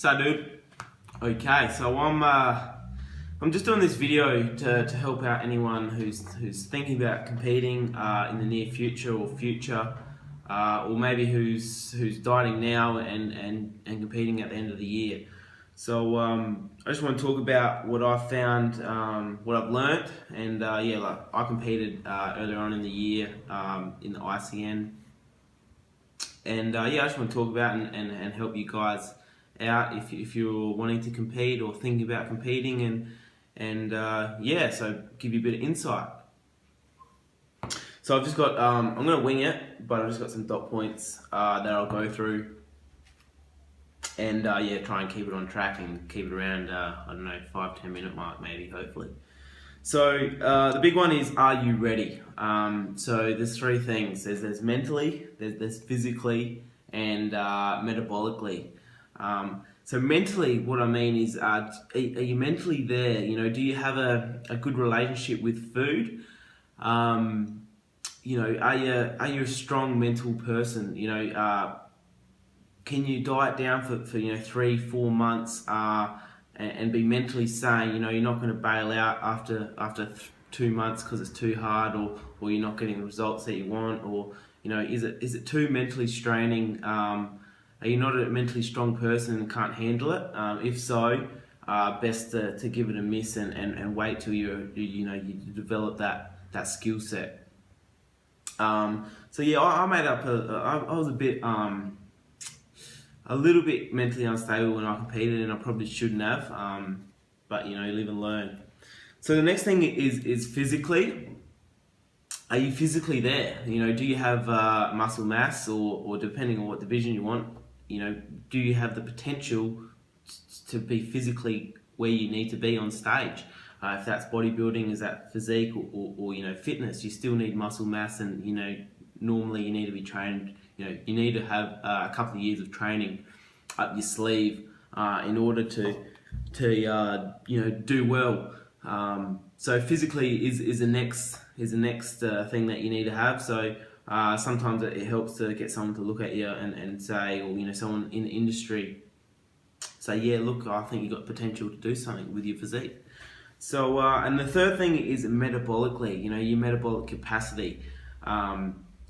So dude, okay, so I'm just doing this video to help out anyone who's thinking about competing in the near future or future, or maybe who's dieting now and competing at the end of the year. So I just want to talk about what I found, what I've learnt, and yeah, like I competed earlier on in the year in the ICN, and yeah, I just want to talk about and help you guys out if you're wanting to compete or thinking about competing, and yeah, so give you a bit of insight. So I've just got, I'm going to wing it, but I've just got some dot points that I'll go through, and yeah, try and keep it on track and keep it around, I don't know, 5-10 minute mark maybe, hopefully. So the big one is, are you ready? So there's three things. There's mentally, there's physically, and metabolically. So mentally, what I mean is, are you mentally there? You know, do you have a good relationship with food? You know, are you a strong mental person? You know, can you diet down for you know 3-4 months and be mentally sane? You know, you're not going to bail out after 2 months because it's too hard, or you're not getting the results that you want, or you know, is it too mentally straining? Are you not a mentally strong person and can't handle it? If so, best to give it a miss and wait till you develop that skill set. So yeah, I made up I was a little bit mentally unstable when I competed, and I probably shouldn't have, but you know, live and learn. So the next thing is physically. Are you physically there? You know, do you have muscle mass, or depending on what division you want, you know, do you have the potential to be physically where you need to be on stage? If that's bodybuilding, is that physique, or you know, fitness, you still need muscle mass, and you know, normally you need to be trained. You know, you need to have a couple of years of training up your sleeve in order to you know, do well. So physically is the next thing that you need to have. So sometimes it helps to get someone to look at you and say, or you know, someone in the industry say, yeah, look, I think you've got potential to do something with your physique. So and the third thing is metabolically. You know, your metabolic capacity.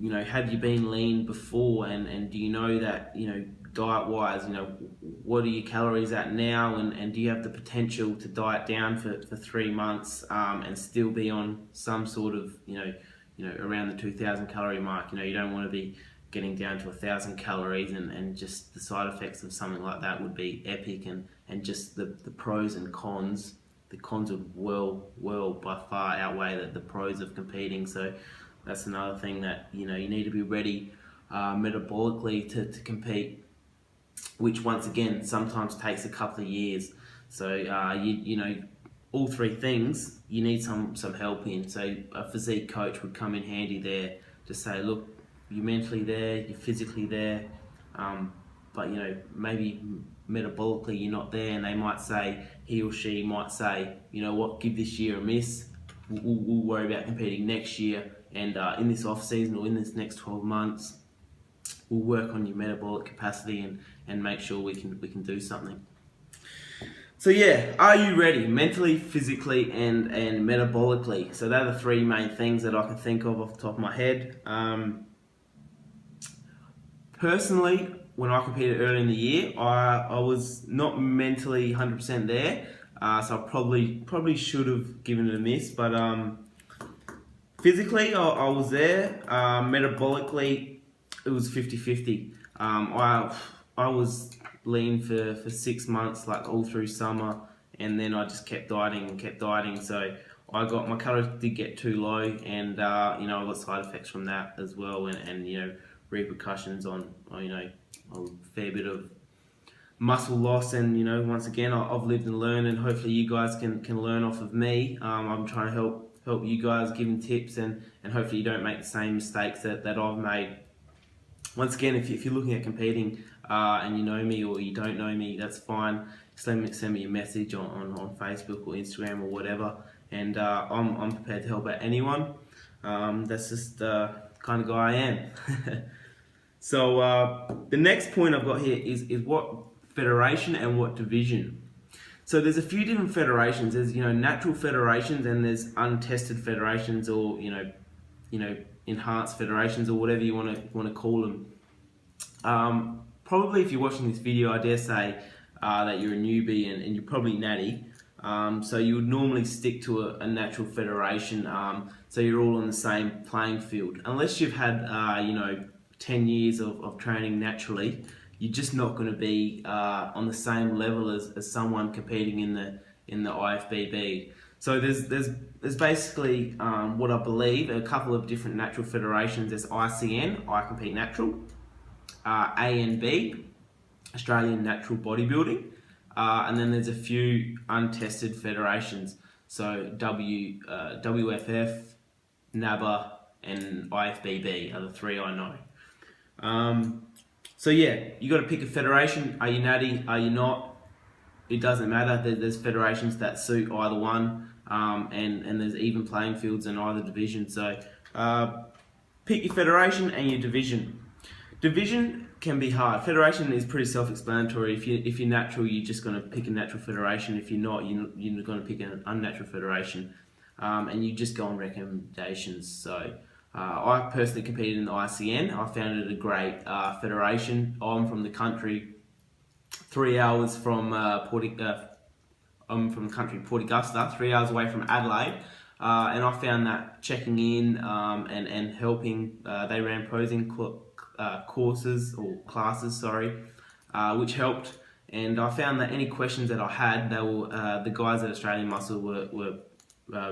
You know, have you been lean before, and do you know that, you know, diet-wise, you know, what are your calories at now, and do you have the potential to diet down for 3 months and still be on some sort of, you know, around the 2,000 calorie mark? You know, you don't want to be getting down to 1,000 calories, and just the side effects of something like that would be epic, and just the pros and cons. The cons would well by far outweigh the pros of competing. So that's another thing that, you know, you need to be ready metabolically to compete, which once again sometimes takes a couple of years. So you know, all three things you need some help in. So a physique coach would come in handy there to say, look, you're mentally there, you're physically there, but you know, maybe metabolically you're not there, and they might say, he or she might say, you know what, give this year a miss. We'll worry about competing next year, and in this off season or in this next 12 months, we'll work on your metabolic capacity and make sure we can do something. So yeah, are you ready mentally, physically, and metabolically? So they're the three main things that I can think of off the top of my head. Personally, when I competed early in the year, I was not mentally 100% there, so I probably should have given it a miss. But physically, I was there. Metabolically, it was 50-50. I was lean for 6 months, like all through summer, and then I just kept dieting. So my calories did get too low, and you know, I got side effects from that as well, and you know, repercussions on you know, a fair bit of muscle loss. And you know, once again, I've lived and learned, and hopefully you guys can learn off of me. I'm trying to help you guys, giving tips, and hopefully you don't make the same mistakes that I've made. Once again, if you're looking at competing and you know me or you don't know me, that's fine. Just send me a message on Facebook or Instagram or whatever, and I'm prepared to help out anyone. That's just the kind of guy I am. So the next point I've got here is what federation and what division. So there's a few different federations. There's, you know, natural federations, and there's untested federations, or you know, enhanced federations, or whatever you want to call them. Probably if you're watching this video, I dare say that you're a newbie and you're probably natty. So you would normally stick to a natural federation, so you're all on the same playing field. Unless you've had, you know, 10 years of training naturally, you're just not going to be on the same level as someone competing in the IFBB. So there's basically what I believe a couple of different natural federations. There's ICN, I Compete Natural, ANB, Australian Natural Bodybuilding, and then there's a few untested federations. So WFF, NABA, and IFBB are the three I know. So yeah, you got to pick a federation. Are you natty? Are you not? It doesn't matter. There's federations that suit either one, and there's even playing fields in either division. So pick your federation and your division. Division can be hard. Federation is pretty self-explanatory. If you're natural, you're just going to pick a natural federation. If you're not, you're going to pick an unnatural federation, and you just go on recommendations. So I personally competed in the ICN. I found it a great federation. I'm from the country, 3 hours from I'm from the country Port Augusta, 3 hours away from Adelaide, and I found that checking in and helping. They ran posing courses or classes, sorry, which helped. And I found that any questions that I had, they were the guys at Australian Muscle were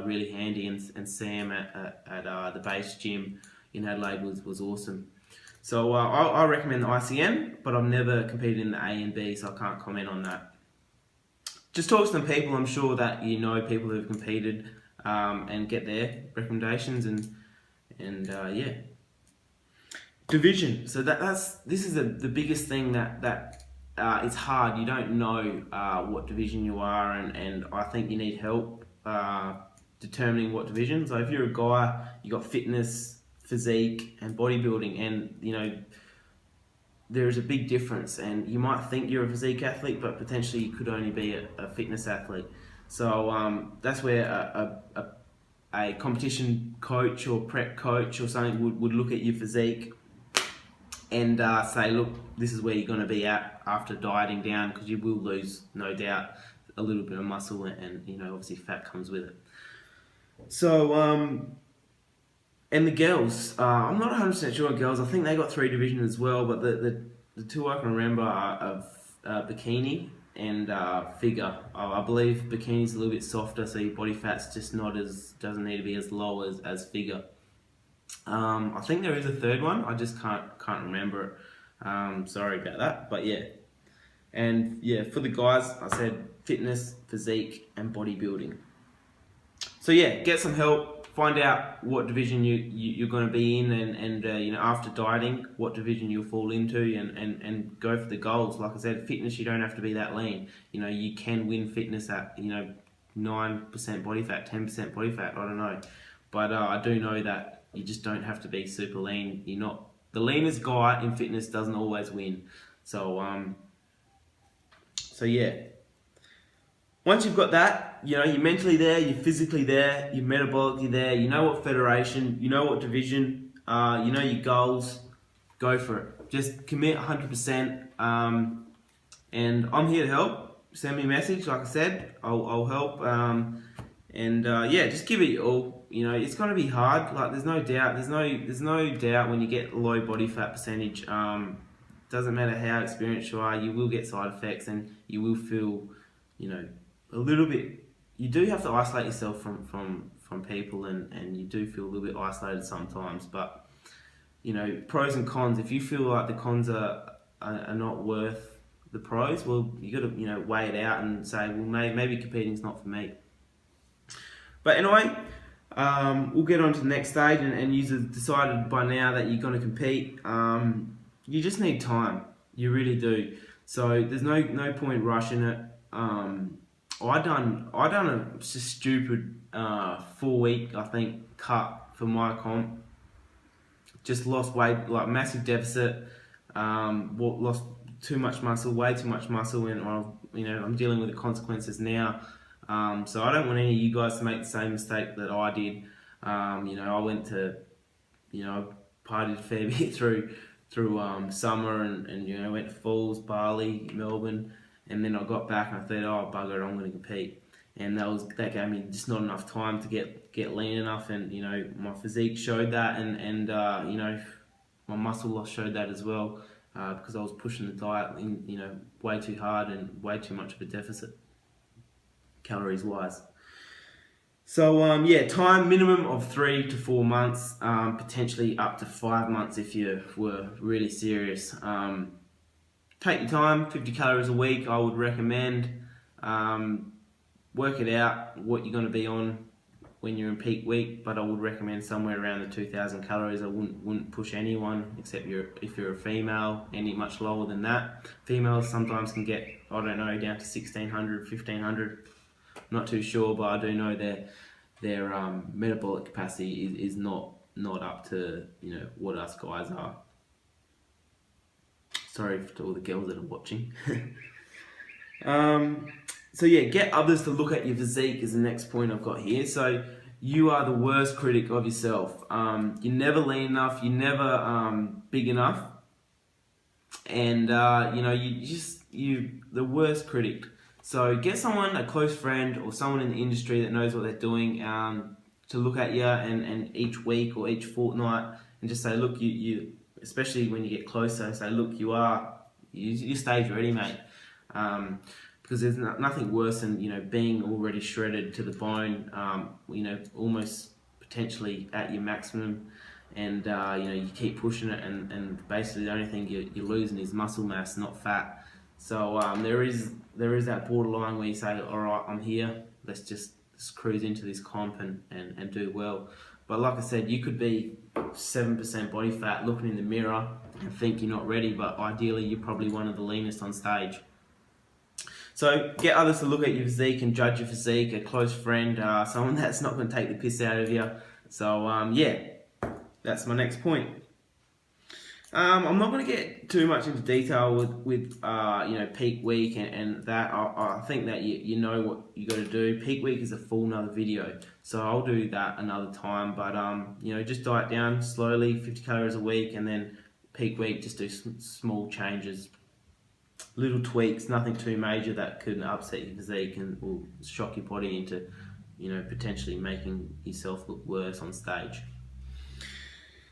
really handy, and Sam at the base gym in Adelaide was awesome. So I recommend the ICN, but I've never competed in the A and B, so I can't comment on that. Just talk to some people. I'm sure that you know people who've competed, and get their recommendations, and yeah. Division. So this is the biggest thing that it's hard. You don't know what division you are, and I think you need help determining what division. So if you're a guy, you got fitness, physique, and bodybuilding, and you know there is a big difference. And you might think you're a physique athlete, but potentially you could only be a fitness athlete. So that's where a competition coach or prep coach or something would look at your physique and say, look, this is where you're going to be at after dieting down, because you will lose, no doubt, a little bit of muscle, and you know, obviously fat comes with it. So and the girls, I'm not 100% sure on girls. I think they got 3 divisions as well, but the two I can remember are of bikini and figure. I believe bikini's a little bit softer, so your body fat's just doesn't need to be as low as figure. I think there is a third one. I just can't remember it. Sorry about that, but yeah. And yeah, for the guys, I said fitness, physique, and bodybuilding. So yeah, get some help. Find out what division you're going to be in, and you know, after dieting, what division you'll fall into, and go for the goals. Like I said, fitness, you don't have to be that lean. You know, you can win fitness at, you know, 9% body fat, 10% body fat. I don't know, but I do know that you just don't have to be super lean. You're not the leanest guy in fitness doesn't always win. So so yeah. Once you've got that, you know, you're mentally there, you're physically there, you're metabolically there, you know what federation, you know what division, you know your goals, go for it. Just commit 100%, and I'm here to help. Send me a message, like I said, I'll help, and yeah, just give it your all. You know, it's going to be hard, like there's no doubt, there's no doubt when you get low body fat percentage, doesn't matter how experienced you are, you will get side effects, and you will feel, you know, a little bit, you do have to isolate yourself from people, and you do feel a little bit isolated sometimes, but you know, pros and cons. If you feel like the cons are not worth the pros, well, you got to, you know, weigh it out and say, well, maybe competing's not for me. But anyway, we'll get on to the next stage, and you've decided by now that you're going to compete. You just need time, you really do. So there's no point rushing it. I done a stupid 4-week, I think, cut for my comp. Just lost weight, like massive deficit. Lost too much muscle, way too much muscle, and I'm dealing with the consequences now. So I don't want any of you guys to make the same mistake that I did. I went to, I partied a fair bit through summer and went to Falls, Bali, Melbourne, and then I got back and I thought, oh bugger it, I'm going to compete. And that gave me just not enough time to get lean enough, and my physique showed that, and my muscle loss showed that as well, because I was pushing the diet in way too hard and way too much of a deficit, calories wise. So time minimum of 3 to 4 months, potentially up to 5 months if you were really serious. Take your time, 50 calories a week I would recommend. Work it out what you're going to be on when you're in peak week, but I would recommend somewhere around the 2,000 calories. I wouldn't push anyone, except if you're a female, any much lower than that. Females sometimes can get, I don't know, down to 1,600, 1,500. Not too sure, but I do know their metabolic capacity is not up to what us guys are. Sorry to all the girls that are watching. So yeah, get others to look at your physique is the next point I've got here. So you are the worst critic of yourself. You're never lean enough. You're never big enough, and you're the worst critic. So get someone, a close friend or someone in the industry that knows what they're doing, to look at you and each week or each fortnight and just say, look, you especially when you get closer, say, look, you're stage ready, mate. Because there's nothing worse than being already shredded to the bone, almost potentially at your maximum, and you keep pushing it, and basically the only thing you're losing is muscle mass, not fat. So there is that borderline where you say, all right, I'm here, let's just cruise into this comp and do well. But like I said, you could be 7% body fat looking in the mirror and think you're not ready, but ideally you're probably one of the leanest on stage. So get others to look at your physique and judge your physique, a close friend, someone that's not going to take the piss out of you. So that's my next point. I'm not going to get too much into detail with peak week and that. I think that you know what you got to do. Peak week is a full another video, so I'll do that another time. But just diet down slowly, 50 calories a week, and then peak week just do small changes, little tweaks, nothing too major that could upset your physique and will shock your body into potentially making yourself look worse on stage.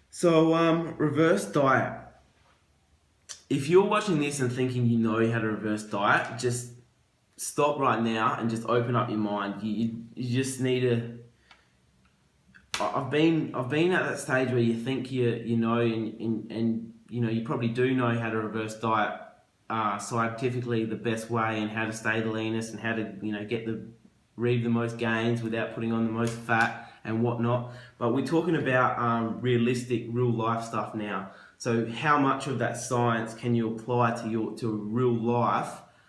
So reverse diet. If you're watching this and thinking you know how to reverse diet, just stop right now and just open up your mind. You just need to. I've been at that stage where you think you know and you probably do know how to reverse diet scientifically the best way, and how to stay the leanest, and how to reap the most gains without putting on the most fat and whatnot. But we're talking about realistic, real life stuff now. So how much of that science can you apply to real life